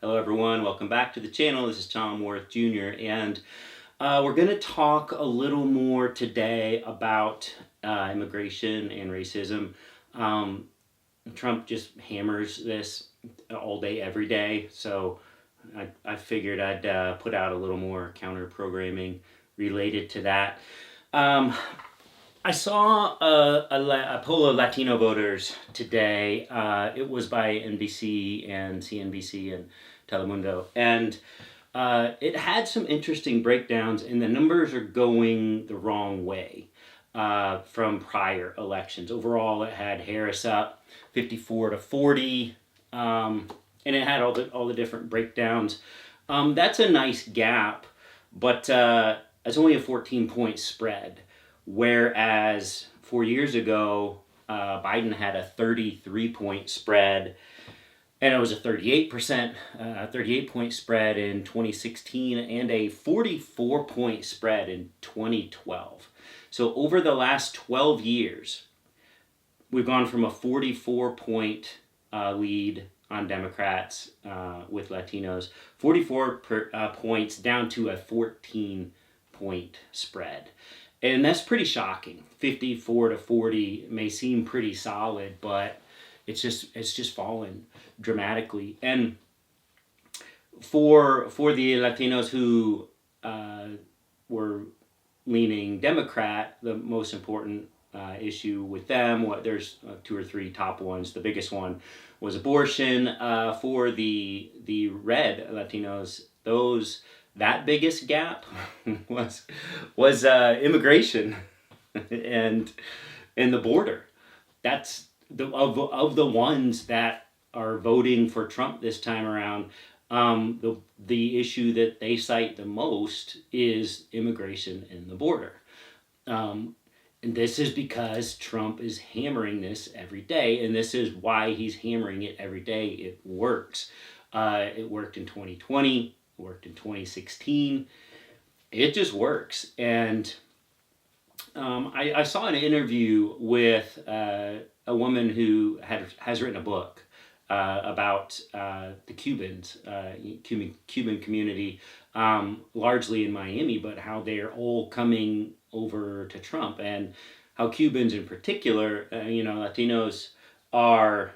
Hello everyone, welcome back to the channel. This is Tom Worth Jr. and we're going to talk a little more today about immigration and racism. Um, Trump just hammers this all day, every day, so I figured I'd put out a little more counter programming related to that. Um, I saw a poll of Latino voters today. It was by NBC and CNBC and Telemundo, and it had some interesting breakdowns, and the numbers are going the wrong way from prior elections. Overall, it had Harris up 54-40, and it had all the different breakdowns. That's a nice gap, but it's only a 14-point spread. Whereas 4 years ago, Biden had a 33-point spread, and it was a 38 point spread in 2016, and a 44-point spread in 2012. So over the last 12 years, we've gone from a 44-point lead on Democrats with Latinos, 44 points down to a 14-point spread. And that's pretty shocking. 54-40 may seem pretty solid, but it's just fallen dramatically. And for the Latinos who were leaning Democrat, the most important issue with them, there's two or three top ones. The biggest one was abortion. For the red Latinos, that biggest gap was immigration and the border. That's of the ones that are voting for Trump this time around. The issue that they cite the most is immigration and the border. And this is because Trump is hammering this every day, and this is why he's hammering it every day. It works. It worked in 2020. Worked in 2016. It just works. And I saw an interview with a woman who has written a book about the Cubans, Cuban community, largely in Miami, but how they're all coming over to Trump, and how Cubans in particular, Latinos are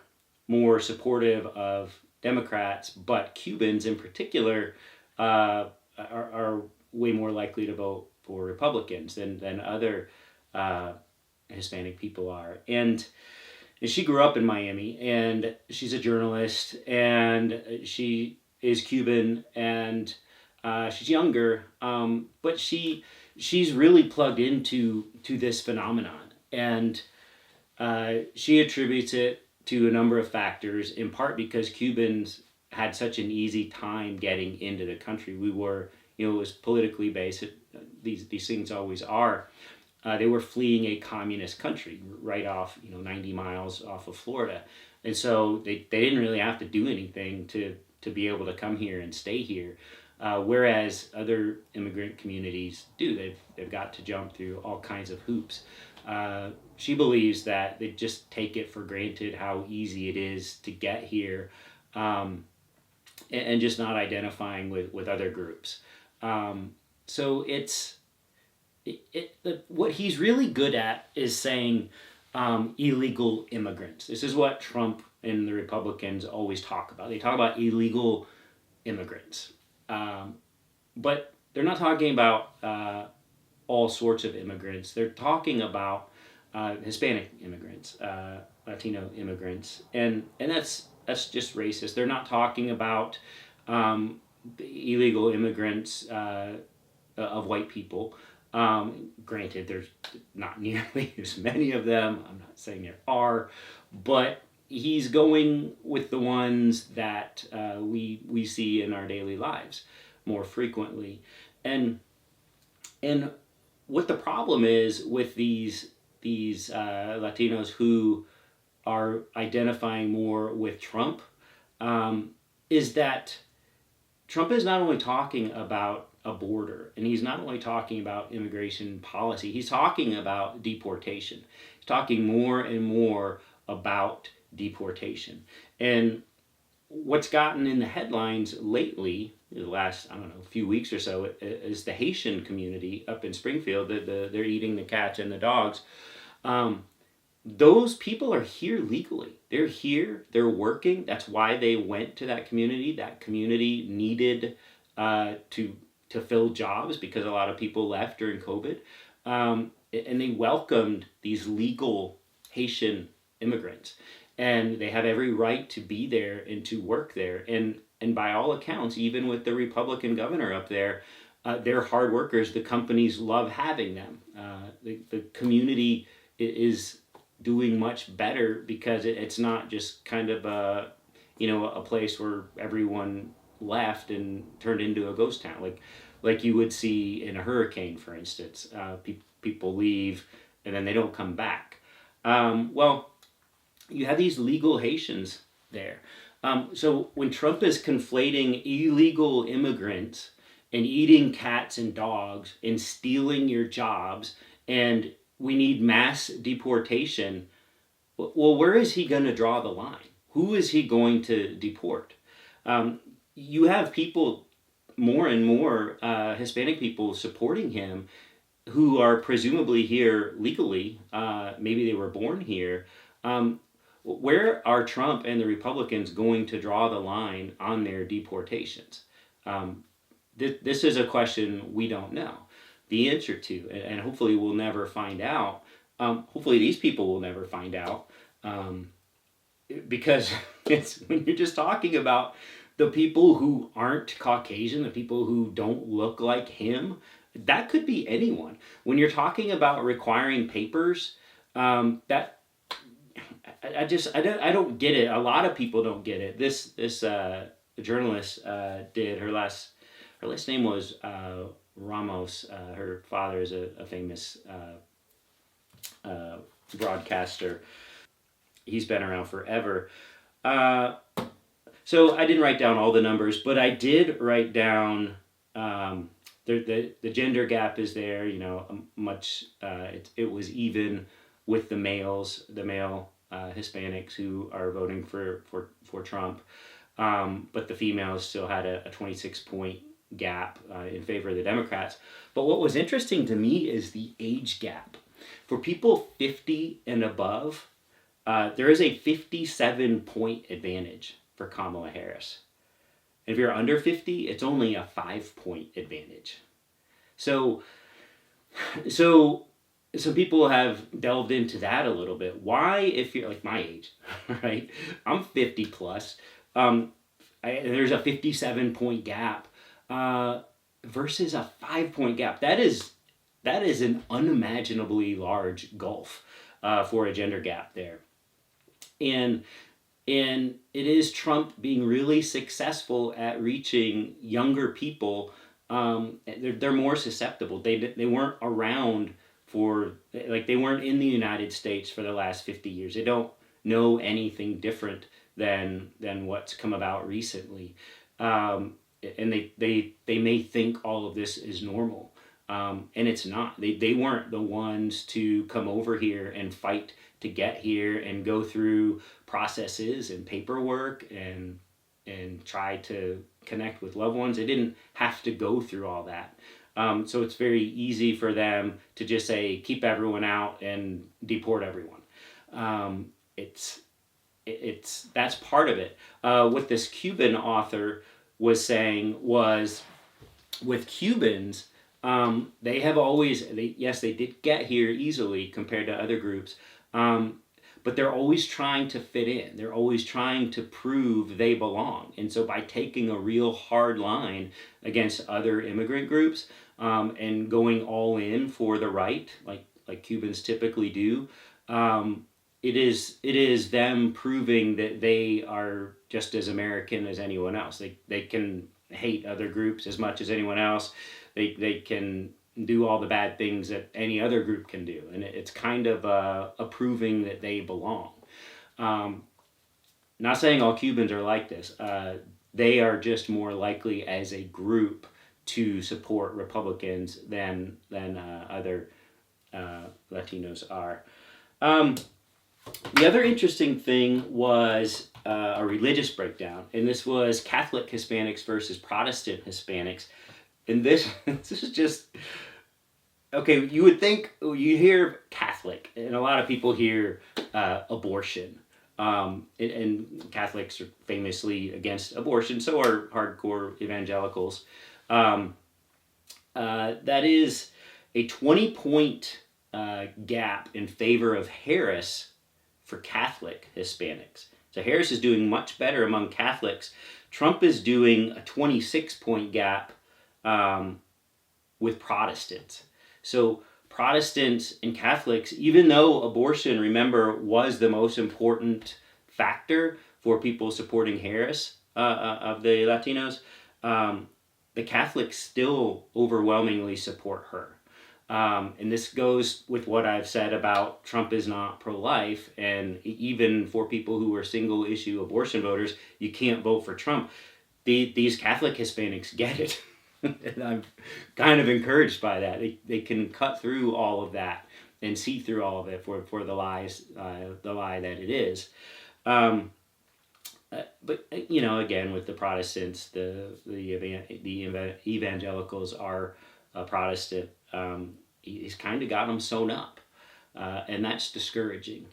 more supportive of Democrats, but Cubans in particular are way more likely to vote for Republicans than other Hispanic people are. And she grew up in Miami, and she's a journalist, and she is Cuban, and she's younger, but she's really plugged into this phenomenon, and she attributes it to a number of factors, in part because Cubans had such an easy time getting into the country. We were, it was politically based. These things always are. They were fleeing a communist country right off, 90 miles off of Florida. And so they didn't really have to do anything to be able to come here and stay here. Whereas other immigrant communities do. They've got to jump through all kinds of hoops. She believes that they just take it for granted how easy it is to get here, and just not identifying with other groups. So what he's really good at is saying illegal immigrants. This is what Trump and the Republicans always talk about. They talk about illegal immigrants. But they're not talking about all sorts of immigrants. They're talking about Hispanic immigrants, Latino immigrants, and that's just racist. They're not talking about the illegal immigrants of white people. Granted, there's not nearly as many of them. I'm not saying there are, but he's going with the ones that we see in our daily lives more frequently. And what the problem is with these Latinos who are identifying more with Trump, is that Trump is not only talking about a border, and he's not only talking about immigration policy, he's talking about deportation. He's talking more and more about deportation. And what's gotten in the headlines lately, the last, I don't know, few weeks or so, is the Haitian community up in Springfield. They're eating the cats and the dogs. Um, those people are here legally. They're here. They're working. That's why they went to that community. That community needed to fill jobs because a lot of people left during COVID, and they welcomed these legal Haitian immigrants, and they have every right to be there and to work there. And by all accounts, even with the Republican governor up there, they're hard workers. The companies love having them. The community is doing much better because it's not just kind of a place where everyone left and turned into a ghost town, like you would see in a hurricane, for instance. People leave and then they don't come back. Well, you have these legal Haitians there. So when Trump is conflating illegal immigrants and eating cats and dogs and stealing your jobs, and we need mass deportation, well, where is he going to draw the line? Who is he going to deport? You have people, more and more Hispanic people supporting him, who are presumably here legally. Maybe they were born here. Where are Trump and the Republicans going to draw the line on their deportations? This is a question we don't know the answer to, and hopefully we'll never find out. Hopefully these people will never find out, because it's when you're just talking about the people who aren't Caucasian, the people who don't look like him, that could be anyone. When you're talking about requiring papers, that I don't get it. A lot of people don't get it. This journalist did. Her last name was Ramos. Her father is a famous broadcaster. He's been around forever. So I didn't write down all the numbers, but I did write down the gender gap is there. Much it was even with the males, the male Hispanics who are voting for Trump, but the females still had a 26-point gap in favor of the Democrats. But what was interesting to me is the age gap. For people 50 and above, there is a 57-point advantage for Kamala Harris. And if you're under 50, it's only a 5-point advantage. So people have delved into that a little bit. Why, if you're like my age, right? I'm 50 plus. There's a 57-point gap versus a 5-point gap. That is an unimaginably large gulf for a gender gap there. And it is Trump being really successful at reaching younger people. They're more susceptible. They weren't around they weren't in the United States for the last 50 years. They don't know anything different than what's come about recently. And they may think all of this is normal. And it's not. They weren't the ones to come over here and fight to get here and go through processes and paperwork and try to connect with loved ones. They didn't have to go through all that. So it's very easy for them to just say, keep everyone out and deport everyone. That's part of it. What this Cuban author was saying was, with Cubans, they have always, they did get here easily compared to other groups, but they're always trying to fit in. They're always trying to prove they belong. And so by taking a real hard line against other immigrant groups, and going all in for the right, like Cubans typically do, it is them proving that they are just as American as anyone else. They can hate other groups as much as anyone else. They can do all the bad things that any other group can do, and it's kind of a proving that they belong. Not saying all Cubans are like this. They are just more likely as a group to support Republicans than other Latinos are. The other interesting thing was a religious breakdown, and this was Catholic Hispanics versus Protestant Hispanics. And this this is just okay. You would think you hear Catholic, and a lot of people hear abortion. And Catholics are famously against abortion, so are hardcore evangelicals. Um, that is a 20-point gap in favor of Harris for Catholic Hispanics. So Harris is doing much better among Catholics. Trump is doing a 26-point gap um, with Protestants. So Protestants and Catholics, even though abortion, remember, was the most important factor for people supporting Harris of the Latinos, the Catholics still overwhelmingly support her. And this goes with what I've said about Trump is not pro-life, and even for people who are single-issue abortion voters, you can't vote for Trump. These Catholic Hispanics get it. And I'm kind of encouraged by that. They can cut through all of that and see through all of it for the lies, the lie that it is. But again, with the Protestants, the evangelicals are Protestant. He's kind of got them sewn up, and that's discouraging.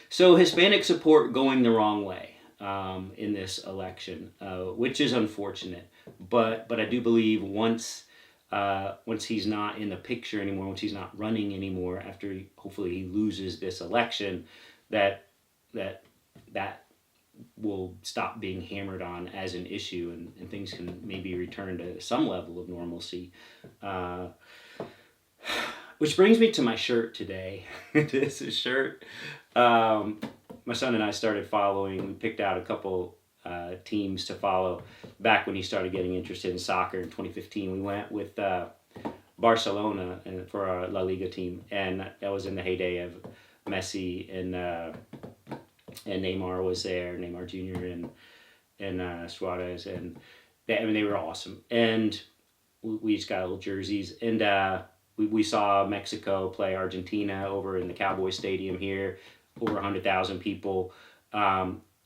So Hispanic support going the wrong way in this election, which is unfortunate. But I do believe once he's not in the picture anymore, once he's not running anymore, after hopefully he loses this election, that will stop being hammered on as an issue, and things can maybe return to some level of normalcy. Which brings me to my shirt today. This is a shirt. My son and I started following. We picked out a couple teams to follow back when he started getting interested in soccer in 2015. We went with Barcelona for our La Liga team, and that was in the heyday of Messi and Neymar was there, Neymar Jr. and Suarez, and they were awesome. And we just got little jerseys, and we saw Mexico play Argentina over in the Cowboy Stadium here, over 100,000 people,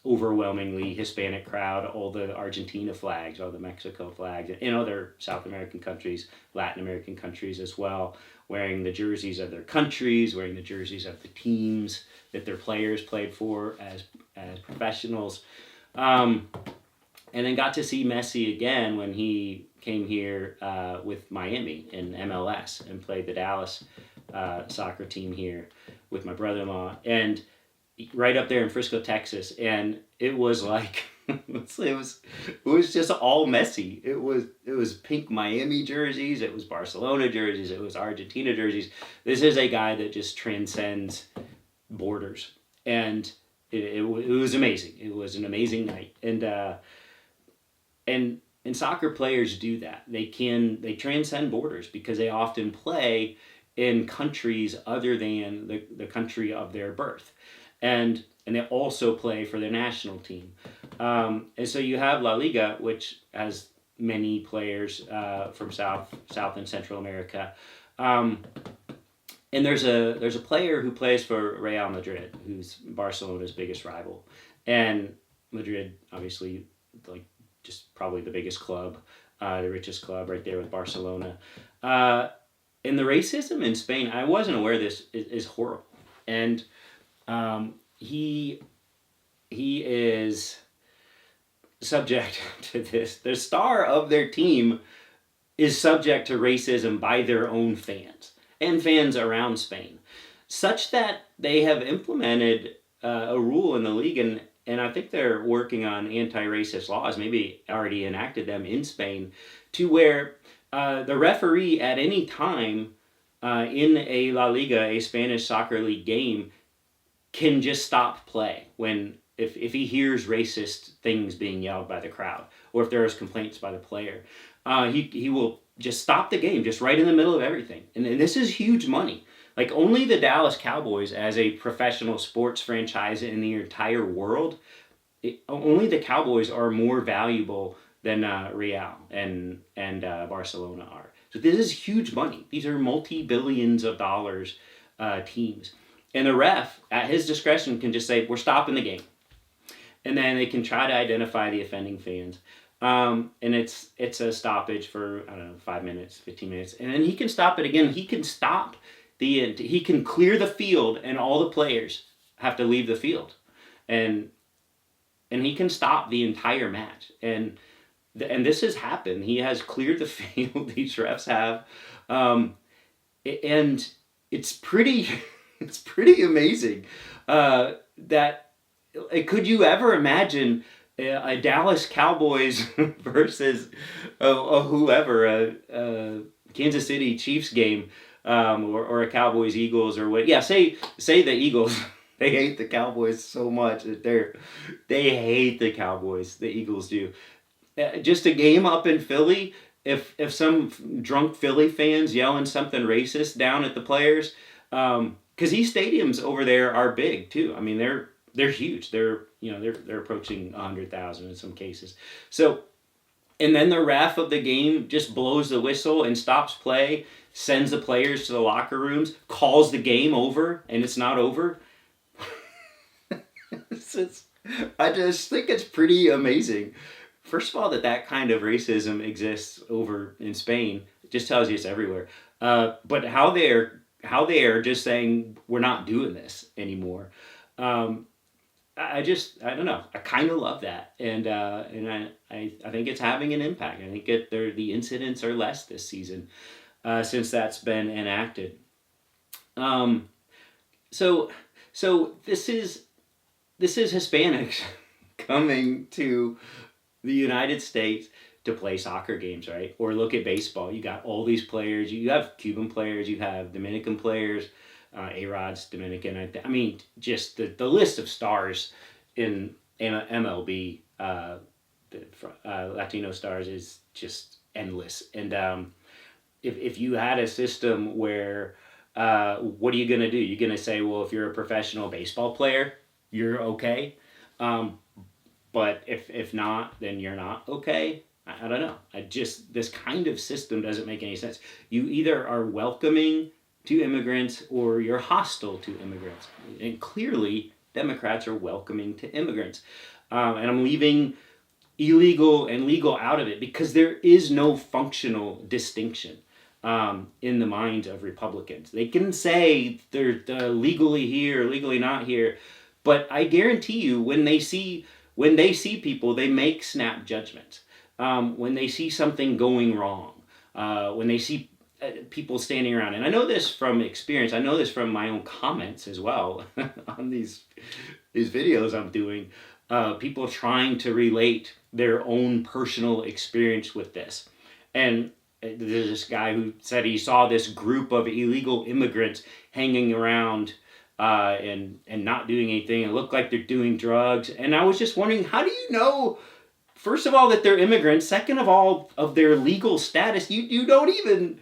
overwhelmingly Hispanic crowd, all the Argentina flags, all the Mexico flags, and other South American countries, Latin American countries as well, wearing the jerseys of their countries, wearing the jerseys of the teams that their players played for as professionals. And then got to see Messi again when he came here with Miami in MLS and played the Dallas soccer team here with my brother-in-law, and right up there in Frisco, Texas. And it was like it was just all Messi. It was pink Miami jerseys, it was Barcelona jerseys, it was Argentina jerseys. This is a guy that just transcends borders, and it was amazing. It was an amazing night, and soccer players do that. They transcend borders because they often play in countries other than the country of their birth, and they also play for their national team. And so you have La Liga, which has many players from South and Central America. And there's a player who plays for Real Madrid, who's Barcelona's biggest rival, and Madrid, obviously, like just probably the biggest club, the richest club, right there with Barcelona. And the racism in Spain, I wasn't aware of this, is horrible, and he is subject to this. The star of their team is subject to racism by their own fans and fans around Spain, such that they have implemented a rule in the league, and I think they're working on anti-racist laws, maybe already enacted them in Spain, to where the referee at any time in a La Liga, a Spanish soccer league game, can just stop play if he hears racist things being yelled by the crowd, or if there's complaints by the player. He will just stop the game, just right in the middle of everything. And this is huge money. Like, only the Dallas Cowboys, as a professional sports franchise in the entire world, only the Cowboys are more valuable than Real and Barcelona are. So this is huge money. These are multi-billions of dollars teams. And the ref, at his discretion, can just say, we're stopping the game. And then they can try to identify the offending fans. And it's a stoppage for, I don't know, 5 minutes, 15 minutes. And then he can stop it again. He can stop he can clear the field, and all the players have to leave the field. And he can stop the entire match. And this has happened. He has cleared the field. These refs have. And it's pretty amazing that could you ever imagine a Dallas Cowboys versus whoever, a Kansas City Chiefs game, or a Cowboys Eagles or what? Yeah, say the Eagles. They hate the Cowboys so much that they hate the Cowboys. The Eagles do. Just a game up in Philly. If some drunk Philly fans yelling something racist down at the players, because these stadiums over there are big too. I mean, they're huge. They're approaching 100,000 in some cases. So, and then the ref of the game just blows the whistle and stops play, sends the players to the locker rooms, calls the game over, and it's not over. I just think it's pretty amazing. First of all, that kind of racism exists over in Spain. It just tells you it's everywhere. But how they are just saying we're not doing this anymore. I don't know. I kind of love that, and I think it's having an impact. I think the incidents are less this season since that's been enacted. So this is Hispanics coming to the United States to play soccer games, right? Or look at baseball. You got all these players. You have Cuban players. You have Dominican players. A-Rod's Dominican. I mean, just the list of stars in MLB, Latino stars, is just endless. And if you had a system where, what are you going to do? You're going to say, well, if you're a professional baseball player, you're okay. But if not, then you're not okay. I don't know. This kind of system doesn't make any sense. You either are welcoming to immigrants or you're hostile to immigrants. And clearly, Democrats are welcoming to immigrants. And I'm leaving illegal and legal out of it because there is no functional distinction in the minds of Republicans. They can say they're legally here, legally not here, but I guarantee you when they see people, they make snap judgments. When they see something going wrong, when they see people standing around. And I know this from experience. I know this from my own comments as well on these videos I'm doing. People trying to relate their own personal experience with this. And there's this guy who said he saw this group of illegal immigrants hanging around and not doing anything. It looked like they're doing drugs. And I was just wondering, how do you know, first of all, that they're immigrants? Second of all, of their legal status? You don't even...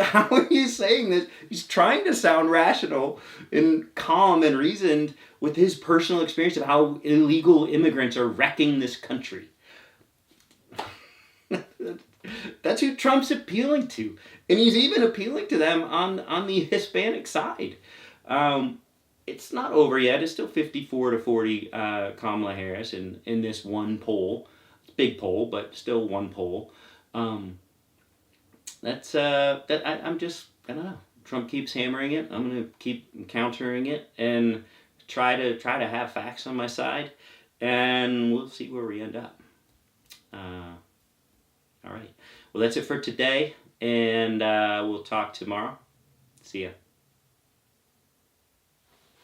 How are you saying this? He's trying to sound rational and calm and reasoned with his personal experience of how illegal immigrants are wrecking this country. That's who Trump's appealing to. And he's even appealing to them on the Hispanic side. It's not over yet. It's still 54-40 Kamala Harris in this one poll. It's a big poll, but still one poll. I don't know. Trump keeps hammering it. I'm going to keep countering it and try to have facts on my side, and we'll see where we end up. All right. Well, that's it for today, and we'll talk tomorrow. See ya.